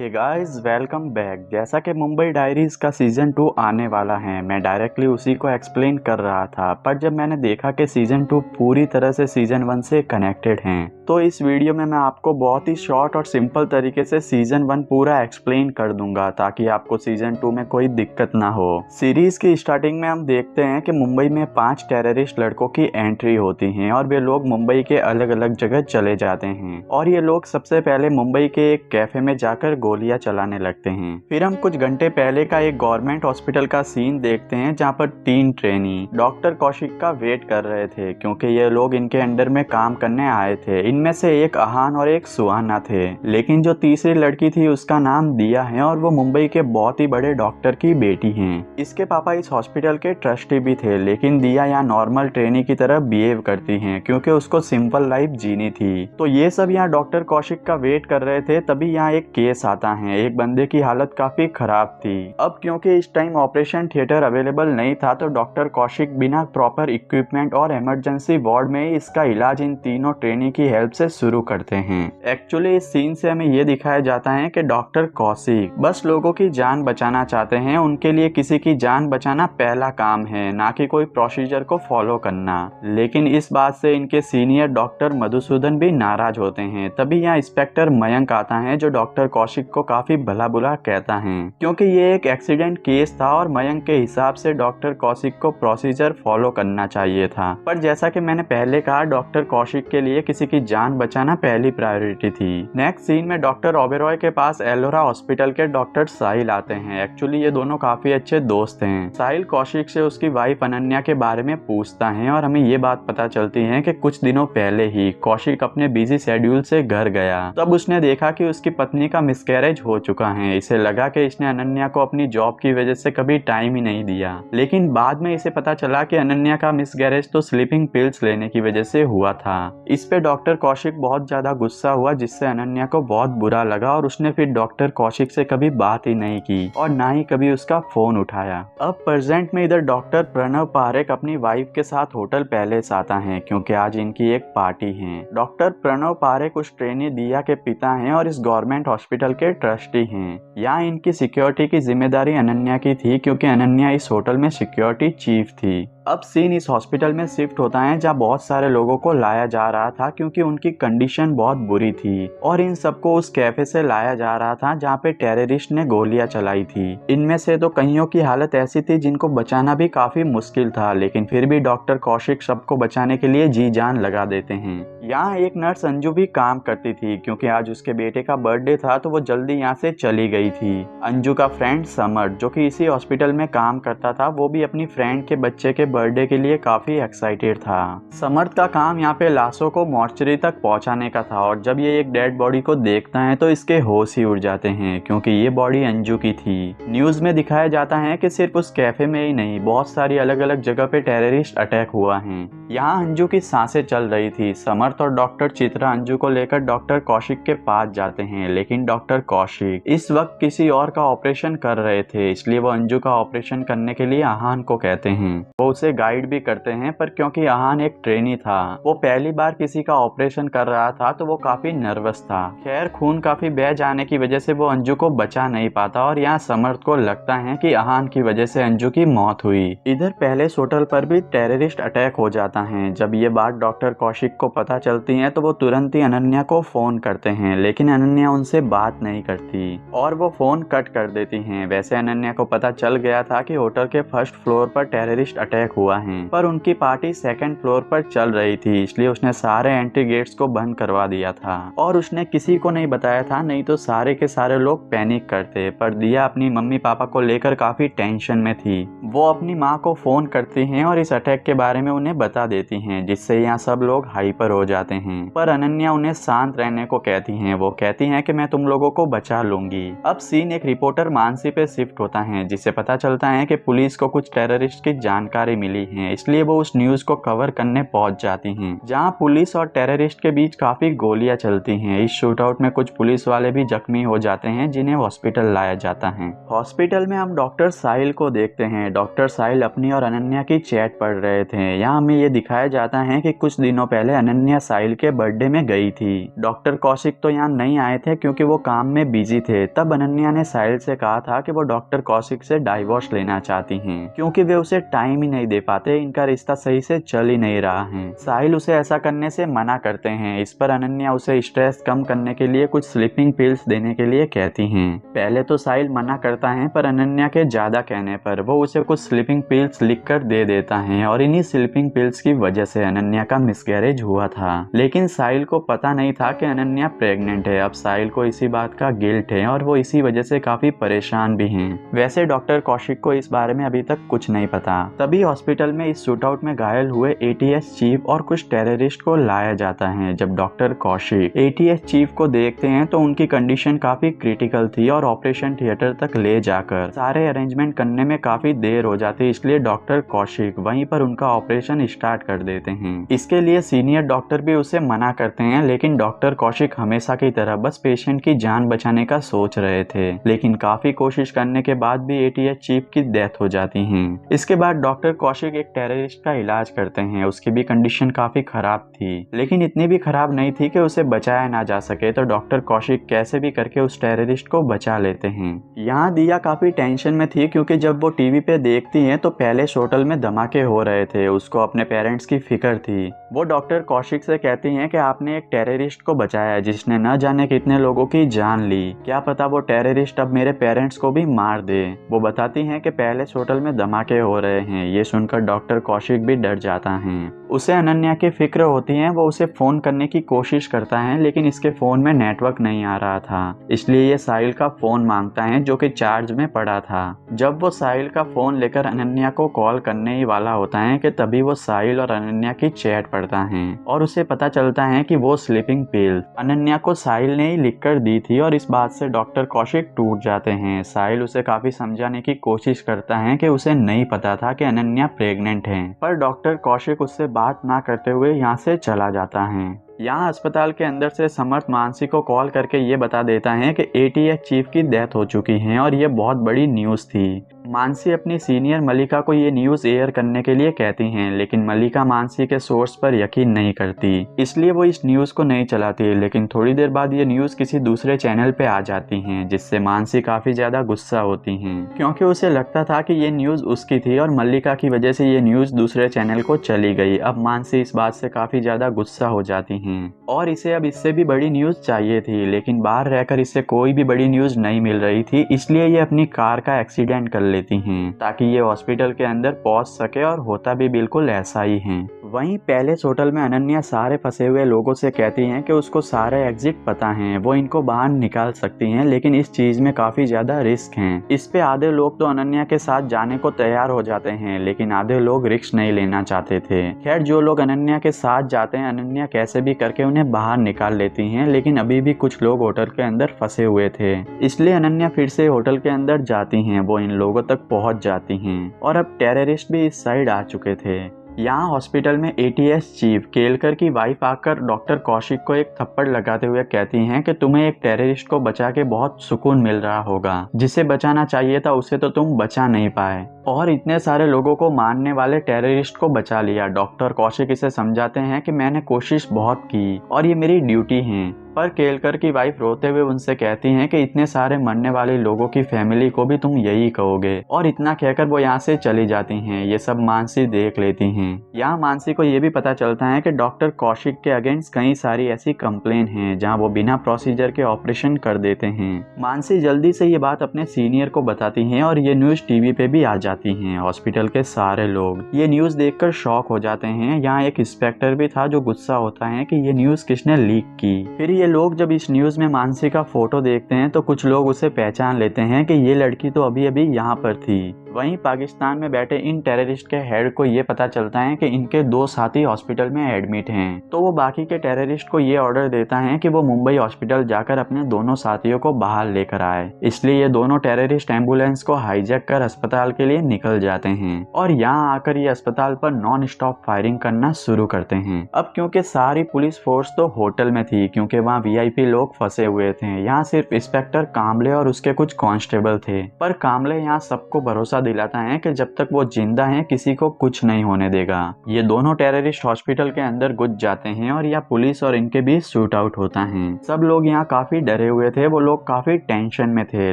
Hey guys welcome back. जैसा कि Mumbai diaries का सीजन 2 आने वाला है, मैं डायरेक्टली उसी को एक्सप्लेन कर रहा था, पर जब मैंने देखा कि सीजन 2 पूरी तरह से सीजन 1 से कनेक्टेड हैं, तो इस वीडियो में मैं आपको बहुत ही शॉर्ट और सिंपल तरीके से सीजन 1 पूरा एक्सप्लेन कर दूंगा ताकि आपको सीजन 2 में कोई दिक्कत ना हो। सीरीज की स्टार्टिंग में हम देखते हैं कि मुंबई में 5 टेररिस्ट लड़कों की एंट्री होती है और वे लोग मुंबई के अलग अलग जगह चले जाते हैं और ये लोग सबसे पहले मुंबई के एक कैफे में जाकर गोलियां चलाने लगते हैं। फिर हम कुछ घंटे पहले का एक गवर्नमेंट हॉस्पिटल का सीन देखते हैं जहां पर 3 ट्रेनी डॉक्टर कौशिक का वेट कर रहे थे क्योंकि ये लोग इनके अंडर में काम करने आए थे। इनमें से एक अहान और एक सुहाना थे, लेकिन जो तीसरी लड़की थी उसका नाम दिया है और वो मुंबई के बहुत ही बड़े डॉक्टर की बेटी हैं। इसके पापा इस हॉस्पिटल के ट्रस्टी भी थे, लेकिन दिया यहाँ नॉर्मल ट्रेनी की तरह बिहेव करती हैं क्योंकि उसको सिंपल लाइफ जीनी थी। तो ये सब यहाँ डॉक्टर कौशिक का वेट कर रहे थे, तभी यहाँ एक केस आता है। एक बंदे की हालत काफी खराब थी। अब क्योंकि इस टाइम ऑपरेशन थिएटर अवेलेबल नहीं था, तो डॉक्टर कौशिक बिना प्रॉपर इक्विपमेंट और इमरजेंसी वार्ड में ही इसका इलाज इन तीनों ट्रेनी की हेल्प से शुरू करते हैं। एक्चुअली इस सीन से हमें ये दिखाया जाता है कि डॉक्टर कौशिक बस लोगों की जान बचाना चाहते हैं। उनके लिए किसी की जान बचाना पहला काम है, ना कि कोई प्रोसीजर को फॉलो करना। लेकिन इस बात से इनके सीनियर डॉक्टर मधुसूदन भी नाराज होते हैं। तभी यहाँ इंस्पेक्टर मयंक आता है जो डॉक्टर कौशिक को काफी भला बुरा कहता है क्योंकि ये एक एक्सीडेंट केस था और मयंक के हिसाब से डॉक्टर कौशिक को प्रोसीजर फॉलो करना चाहिए था। पर जैसा कि मैंने पहले कहा, डॉक्टर कौशिक के लिए किसी की जान बचाना पहली प्रायोरिटी थी। नेक्स्ट सीन में डॉक्टर ओबेरॉय के पास एलोरा हॉस्पिटल के डॉक्टर साहिल आते हैं। एक्चुअली ये दोनों काफी अच्छे दोस्त हैं। साहिल कौशिक से उसकी वाइफ अनन्या के बारे में पूछता है और हमें ये बात पता चलती है कि कुछ दिनों पहले ही कौशिक अपने बिजी शेड्यूल से घर गया। तब उसने देखा कि उसकी पत्नी का मिसकैरेज हो चुका है। इसे लगा कि इसने अनन्या को अपनी जॉब की वजह से कभी टाइम ही नहीं दिया, लेकिन बाद में इसे पता चला कि अनन्या का मिसकैरेज तो स्लीपिंग पिल्स लेने की वजह से हुआ था। इस पे डॉक्टर कौशिक बहुत ज्यादा गुस्सा हुआ, जिससे अनन्या को बहुत बुरा लगा और उसने फिर डॉक्टर कौशिक से कभी बात ही नहीं की और ना ही कभी उसका फोन उठाया। अब प्रेजेंट में इधर डॉक्टर प्रणव पारेख अपनी वाइफ के साथ होटल पैलेस आता है क्योंकि आज इनकी एक पार्टी है। डॉक्टर प्रणव पारेख उस ट्रेनी दिया के पिता हैं और इस गवर्नमेंट हॉस्पिटल के ट्रस्टी हैं। यहाँ इनकी सिक्योरिटी की जिम्मेदारी अनन्या की थी क्योंकि अनन्या इस होटल में सिक्योरिटी चीफ थी। अब सीन इस हॉस्पिटल में शिफ्ट होता है जहाँ बहुत सारे लोगों को लाया जा रहा था क्योंकि उनकी कंडीशन बहुत बुरी थी और इन सबको उस कैफे से लाया जा रहा था जहाँ पे टेररिस्ट ने गोलियां चलाई थी। इनमें से तो कईयों की हालत ऐसी थी जिनको बचाना भी काफी मुश्किल था, लेकिन फिर भी डॉक्टर कौशिक सबको बचाने के लिए जी जान लगा देते हैं। यहाँ एक नर्स अंजू भी काम करती थी क्योंकि आज उसके बेटे का बर्थडे था, तो वो जल्दी यहाँ से चली गई थी। अंजू का फ्रेंड समर जो कि इसी हॉस्पिटल में काम करता था, वो भी अपनी फ्रेंड के बच्चे के बर्थडे के लिए काफी एक्साइटेड था। समर्थ का काम यहाँ पे लाशों को मॉर्चरी तक पहुंचाने का था और जब ये एक डेड बॉडी को देखता है तो इसके होश ही उड़ जाते हैं क्योंकि ये बॉडी अंजू की थी। न्यूज में दिखाया जाता है कि सिर्फ उस कैफे में ही नहीं, बहुत सारी अलग अलग जगह पे टेररिस्ट अटैक हुआ है। यहाँ अंजू की सांसें चल रही थी। समर्थ और डॉक्टर चित्रा अंजू को लेकर डॉक्टर कौशिक के पास जाते हैं, लेकिन डॉक्टर कौशिक इस वक्त किसी और का ऑपरेशन कर रहे थे, इसलिए वो अंजू का ऑपरेशन करने के लिए आहान को कहते हैं। वो उसे गाइड भी करते हैं, पर क्योंकि आहान एक ट्रेनी था, वो पहली बार किसी का ऑपरेशन कर रहा था, तो वो काफी नर्वस था। खैर खून काफी बह जाने की वजह से वो अंजू को बचा नहीं पाता और यहाँ समर्थ को लगता है कि आहान की वजह से अंजू की मौत हुई। इधर पहले होटल पर भी टेररिस्ट अटैक हो जाता है। जब ये बात डॉक्टर कौशिक को पता चलती है तो वो तुरंत ही अनन्या को फोन करते हैं, लेकिन अनन्या उनसे बात नहीं करती और वो फोन कट कर देती हैं। वैसे अनन्या को पता चल गया था कि होटल के फर्स्ट फ्लोर पर टेररिस्ट अटैक हुआ है, पर उनकी पार्टी सेकंड फ्लोर पर चल रही थी, इसलिए उसने सारे एंट्री गेट्स को बंद करवा दिया था और उसने किसी को नहीं बताया था, नहीं तो सारे के सारे लोग पैनिक करते। पर दिया अपनी मम्मी पापा को लेकर काफी टेंशन में थी। वो अपनी माँ को फोन करती हैं और इस अटैक के बारे में उन्हें बता देती हैं, जिससे यहाँ सब लोग हाइपर हो जाते हैं। पर अनन्या उन्हें शांत रहने को कहती हैं। वो कहती हैं कि मैं तुम लोगों को बचा लूंगी। अब सीन एक रिपोर्टर मानसी पे शिफ्ट होता है, जिससे पता चलता है कि पुलिस को कुछ टेररिस्ट की जानकारी मिली हैं, इसलिए वो उस न्यूज को कवर करने पहुंच जाती हैं, जहां पुलिस और टेररिस्ट के बीच काफी गोलियां चलती हैं। इस शूटआउट में कुछ पुलिस वाले भी जख्मी हो जाते हैं, जिन्हें हॉस्पिटल लाया जाता है। हॉस्पिटल में हम डॉक्टर साहिल को देखते हैं। डॉक्टर साहिल अपनी और अनन्या की चैट पढ़ रहे थे। यहाँ हमें ये दिखाया जाता है कि कुछ दिनों पहले अनन्या साहिल के बर्थडे में गई थी। डॉक्टर कौशिक तो यहाँ नहीं आए थे क्योंकि वो काम में बिजी थे। तब अनन्या ने साहिल से कहा था कि वो डॉक्टर कौशिक से डाइवोर्स लेना चाहती हैं, क्योंकि वे उसे टाइम ही नहीं दे पाते, इनका रिश्ता सही से चल ही नहीं रहा है। साहिल उसे ऐसा करने से मना करते हैं। इस पर अनन्या उसे स्ट्रेस कम करने के लिए कुछ स्लीपिंग पिल्स देने के लिए कहती हैं। पहले तो साहिल मना करता है, पर अनन्या के ज्यादा कहने पर वो उसे कुछ स्लीपिंग पिल्स लिखकर दे देता है और इन्हीं स्लीपिंग पिल्स की वजह से अनन्या का मिसकैरेज हुआ था। लेकिन साहिल को पता नहीं था कि अनन्या प्रेग्नेंट है। अब साहिल को इसी बात का गिल्ट है और वो इसी वजह से काफी परेशान भी हैं। वैसे डॉक्टर कौशिक को इस बारे में अभी तक कुछ नहीं पता। तभी हॉस्पिटल में इस शूटआउट में घायल हुए एटीएस चीफ और कुछ टेररिस्ट को लाया जाता है। जब डॉक्टर कौशिक एटीएस चीफ को देखते हैं तो उनकी कंडीशन काफी क्रिटिकल थी और ऑपरेशन थिएटर तक ले जाकर सारे अरेंजमेंट करने में काफी देर हो जाती, इसलिए डॉक्टर कौशिक वहीं पर उनका ऑपरेशन स्टार्ट कर देते हैं। इसके लिए सीनियर डॉक्टर भी उसे मना करते हैं, लेकिन डॉक्टर कौशिक हमेशा की तरह बस पेशेंट की जान बचाने का सोच रहे थे। लेकिन काफी कोशिश करने के बाद भी एटीएस चीफ की डेथ हो जाती है। इसके बाद डॉक्टर कौशिक एक टेररिस्ट का इलाज करते हैं। उसकी भी कंडीशन काफी खराब थी, लेकिन इतनी भी खराब नहीं थी कि उसे बचाया ना जा सके, तो डॉक्टर कौशिक कैसे भी करके उस टेररिस्ट को बचा लेते हैं। यहाँ दिया काफी टेंशन में थी, क्योंकि जब वो टीवी पे देखती है तो पहले होटल में धमाके हो रहे थे। उसको अपने पेरेंट्स की फिक्र थी। वो डॉक्टर कौशिक से कहती हैं कि आपने एक टेररिस्ट को बचाया जिसने न जाने कितने लोगों की जान ली, क्या पता वो टेररिस्ट अब मेरे पेरेंट्स को भी मार दे। वो बताती हैं कि पहले होटल में धमाके हो रहे हैं। ये सुनकर डॉक्टर कौशिक भी डर जाता है। उसे अनन्या की फिक्र होती है। वो उसे फोन करने की कोशिश करता है, लेकिन इसके फोन में नेटवर्क नहीं आ रहा था, इसलिए ये साहिल का फोन मांगता है जो कि चार्ज में पड़ा था। जब वो साहिल का फोन लेकर अनन्या को कॉल करने ही वाला होता है कि तभी वो साहिल और अनन्या की चैट पढ़ता है और उसे पता चलता है कि वो स्लीपिंग पिल अनन्या को साहिल ने ही लिखकर दी थी, और इस बात से डॉक्टर कौशिक टूट जाते हैं। साहिल उसे काफी समझाने की कोशिश करता है कि उसे नहीं पता था कि अनन्या प्रेग्नेंट है, पर डॉक्टर कौशिक उससे बात ना करते हुए यहाँ से चला जाता है। यहाँ अस्पताल के अंदर से समर्थ मानसी को कॉल करके ये बता देता है कि एटीएस चीफ की डेथ हो चुकी है और ये बहुत बड़ी न्यूज़ थी। मानसी अपनी सीनियर मलिका को ये न्यूज़ एयर करने के लिए कहती हैं, लेकिन मलिका मानसी के सोर्स पर यकीन नहीं करती, इसलिए वो इस न्यूज़ को नहीं चलाती। लेकिन थोड़ी देर बाद ये न्यूज़ किसी दूसरे चैनल पे आ जाती हैं, जिससे मानसी काफ़ी ज़्यादा गुस्सा होती हैं, क्योंकि उसे लगता था कि ये न्यूज़ उसकी थी और मल्लिका की वजह से ये न्यूज़ दूसरे चैनल को चली गई। अब मानसी इस बात से काफ़ी ज़्यादा गुस्सा हो जाती हैं और इसे अब इससे भी बड़ी न्यूज़ चाहिए थी, लेकिन बाहर रहकर इसे कोई भी बड़ी न्यूज़ नहीं मिल रही थी, इसलिए ये अपनी कार का एक्सीडेंट कर लेती हैं ताकि ये हॉस्पिटल के अंदर पहुंच सके, और होता भी बिल्कुल ऐसा ही है। वहीं पहले होटल में अनन्या सारे फंसे हुए लोगों से कहती हैं कि उसको सारे एग्जिट पता हैं, वो इनको बाहर निकाल सकती हैं, लेकिन इस चीज में काफी ज्यादा रिस्क हैं। इस पे आधे लोग तो अनन्या के साथ जाने को तैयार हो जाते हैं, लेकिन आधे लोग रिस्क नहीं लेना चाहते थे। खैर, जो लोग अनन्या के साथ जाते हैं, अनन्या कैसे भी करके उन्हें बाहर निकाल लेती हैं, लेकिन अभी भी कुछ लोग होटल के अंदर फंसे हुए थे, इसलिए अनन्या फिर से होटल के अंदर जाती हैं। वो इन लोगों तक पहुंच जाती हैं और अब टेररिस्ट भी इस साइड आ चुके थे। यहाँ हॉस्पिटल में एटीएस चीफ केलकर की वाइफ आकर डॉक्टर कौशिक को एक थप्पड़ लगाते हुए कहती हैं कि तुम्हें एक टेररिस्ट को बचा के बहुत सुकून मिल रहा होगा, जिसे बचाना चाहिए था उसे तो तुम बचा नहीं पाए, और इतने सारे लोगों को मारने वाले टेररिस्ट को बचा लिया। डॉक्टर कौशिक इसे समझाते हैं कि मैंने कोशिश बहुत की और ये मेरी ड्यूटी है, पर केलकर की वाइफ रोते हुए उनसे कहती हैं कि इतने सारे मरने वाले लोगों की फैमिली को भी तुम यही कहोगे, और इतना कहकर वो यहाँ से चली जाती हैं। ये सब मानसी देख लेती हैं। यहाँ मानसी को ये भी पता चलता है कि डॉक्टर कौशिक के अगेंस्ट कई सारी ऐसी कंप्लेन हैं जहाँ वो बिना प्रोसीजर के ऑपरेशन कर देते हैं। मानसी जल्दी से ये बात अपने सीनियर को बताती है और ये न्यूज टीवी पे भी आ जाती है। हॉस्पिटल के सारे लोग ये न्यूज देखकर शॉक हो जाते हैं। यहाँ एक इंस्पेक्टर भी था जो गुस्सा होता है कि ये न्यूज किसने लीक की। फिर ये ये लोग जब इस न्यूज़ में मानसी का फोटो देखते हैं तो कुछ लोग उसे पहचान लेते हैं कि ये लड़की तो अभी अभी यहाँ पर थी। वहीं पाकिस्तान में बैठे इन टेररिस्ट के हेड को ये पता चलता है कि इनके 2 साथी हॉस्पिटल में एडमिट हैं, तो वो बाकी के टेररिस्ट को ये ऑर्डर देता है कि वो मुंबई हॉस्पिटल जाकर अपने दोनों साथियों को बाहर लेकर आए। इसलिए ये दोनों टेररिस्ट एम्बुलेंस को हाईजैक कर अस्पताल के लिए निकल जाते हैं और यहाँ आकर ये अस्पताल पर नॉन स्टॉप फायरिंग करना शुरू करते हैं। अब क्योंकि सारी पुलिस फोर्स तो होटल में थी, क्योंकि वहाँ वीआईपी लोग फंसे हुए थे, यहाँ सिर्फ इंस्पेक्टर कामले और उसके कुछ कांस्टेबल थे। पर कामले यहाँ सबको भरोसा दिलाता है कि जब तक वो जिंदा है किसी को कुछ नहीं होने देगा। ये दोनों टेररिस्ट हॉस्पिटल के अंदर घुस जाते हैं और यहाँ पुलिस और इनके बीच शूट आउट होता है। सब लोग यहाँ काफी डरे हुए थे, वो लोग काफी टेंशन में थे,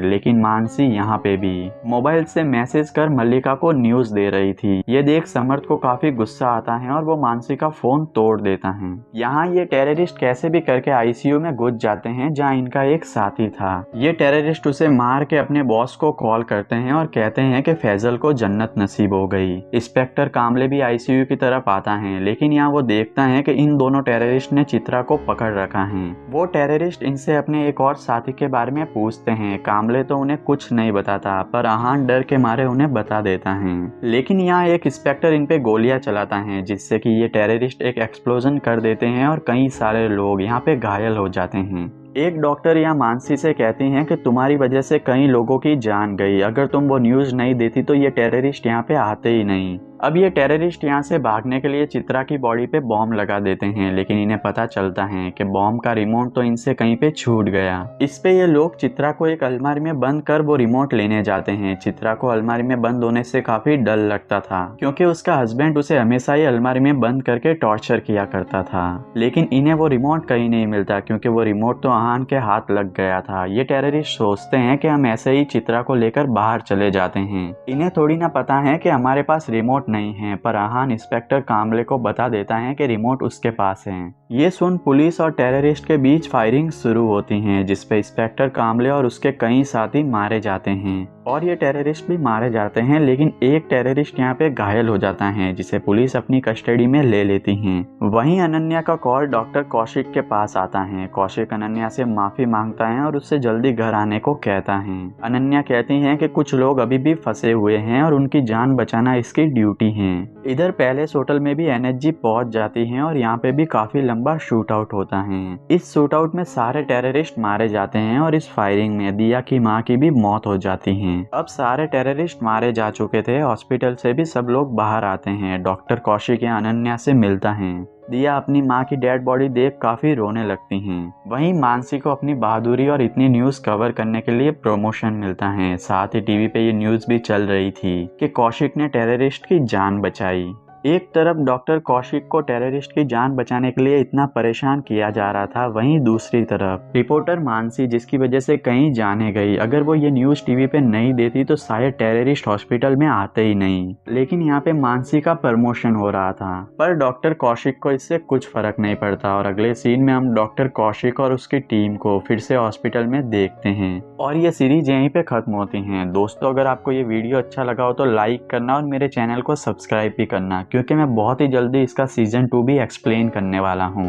लेकिन मानसी यहाँ पे भी मोबाइल से मैसेज कर मल्लिका को न्यूज दे रही थी। ये देख समर्थ को काफी गुस्सा आता है और वो मानसी का फोन तोड़ देता है। यहाँ ये टेररिस्ट कैसे भी करके आईसीयू में घुस जाते हैं जहाँ इनका एक साथी था। ये टेररिस्ट उसे मार के अपने बॉस को कॉल करते हैं और कहते हैं कि फैजल को जन्नत नसीब हो गई। इंस्पेक्टर कामले भी आईसीयू की तरफ आता है, लेकिन यहाँ वो देखता है कि इन दोनों टेररिस्ट ने चित्रा को पकड़ रखा है। वो टेररिस्ट इनसे अपने एक और साथी के बारे में पूछते हैं। कामले तो उन्हें कुछ नहीं बताता, पर आहान डर के मारे उन्हें बता देता है। लेकिन यहाँ एक इंस्पेक्टर इन पे गोलियां चलाता है, जिससे कि ये टेररिस्ट एक एक्सप्लोजन कर देते हैं और कई सारे लोग यहाँ पे घायल हो जाते हैं। एक डॉक्टर यहाँ मानसी से कहती हैं कि तुम्हारी वजह से कई लोगों की जान गई, अगर तुम वो न्यूज़ नहीं देती तो ये टेररिस्ट यहाँ पे आते ही नहीं। अब ये टेररिस्ट यहाँ से भागने के लिए चित्रा की बॉडी पे बॉम्ब लगा देते हैं, लेकिन इन्हें पता चलता है कि बॉम्ब का रिमोट तो इनसे कहीं पे छूट गया। इस पे ये लोग चित्रा को एक अलमारी में बंद कर वो रिमोट लेने जाते हैं। चित्रा को अलमारी में बंद होने से काफी डर लगता था, क्योंकि उसका हस्बैंड उसे हमेशा ही अलमारी में बंद करके टॉर्चर किया करता था। लेकिन इन्हें वो रिमोट कहीं नहीं मिलता, क्योंकि वो रिमोट तो आहान के हाथ लग गया था। ये टेररिस्ट सोचते हैं कि हम ऐसे ही चित्रा को लेकर बाहर चले जाते हैं, इन्हें थोड़ी ना पता है कि हमारे पास रिमोट नहीं है। पर आहान इंस्पेक्टर कामले को बता देता है कि रिमोट उसके पास है। ये सुन पुलिस और टेररिस्ट के बीच फायरिंग शुरू होती है, जिसपे इंस्पेक्टर कामले और उसके कई साथी मारे जाते हैं और ये टेररिस्ट भी मारे जाते हैं। लेकिन एक टेररिस्ट यहाँ पे घायल हो जाता है, जिसे पुलिस अपनी कस्टडी में ले लेती है। वहीं अनन्या का कॉल डॉक्टर कौशिक के पास आता है। कौशिक अनन्या से माफी मांगता है और उससे जल्दी घर आने को कहता है। अनन्या कहती है कि कुछ लोग अभी भी फंसे हुए हैं और उनकी जान बचाना इसकी ड्यूटी है। इधर पैलेस होटल में भी एनएसजी पहुंच जाती है और यहाँ पे भी काफी लंबा शूट आउट होता है। इस शूट आउट में सारे टेररिस्ट मारे जाते हैं और इस फायरिंग में दिया की माँ की भी मौत हो जाती है। अब सारे टेररिस्ट मारे जा चुके थे। हॉस्पिटल से भी सब लोग बाहर आते हैं। डॉक्टर कौशिक या अनन्या से मिलता है। दिया अपनी माँ की डेड बॉडी देख काफी रोने लगती हैं। वहीं मानसी को अपनी बहादुरी और इतनी न्यूज कवर करने के लिए प्रमोशन मिलता है। साथ ही टीवी पे ये न्यूज भी चल रही थी कि कौशिक ने टेररिस्ट की जान बचाई। एक तरफ डॉक्टर कौशिक को टेररिस्ट की जान बचाने के लिए इतना परेशान किया जा रहा था, वहीं दूसरी तरफ रिपोर्टर मानसी, जिसकी वजह से कई जाने गई, अगर वो ये न्यूज टीवी पे नहीं देती तो शायद टेररिस्ट हॉस्पिटल में आते ही नहीं। लेकिन यहाँ पे मानसी का प्रमोशन हो रहा था, पर डॉक्टर कौशिक को इससे कुछ फर्क नहीं पड़ता। और अगले सीन में हम डॉक्टर कौशिक और उसकी टीम को फिर से हॉस्पिटल में देखते हैं और ये सीरीज यहीं पे खत्म होती है। दोस्तों, अगर आपको ये वीडियो अच्छा लगा हो तो लाइक करना और मेरे चैनल को सब्सक्राइब भी करना, क्योंकि मैं बहुत ही जल्दी इसका सीजन 2 भी एक्सप्लेन करने वाला हूँ।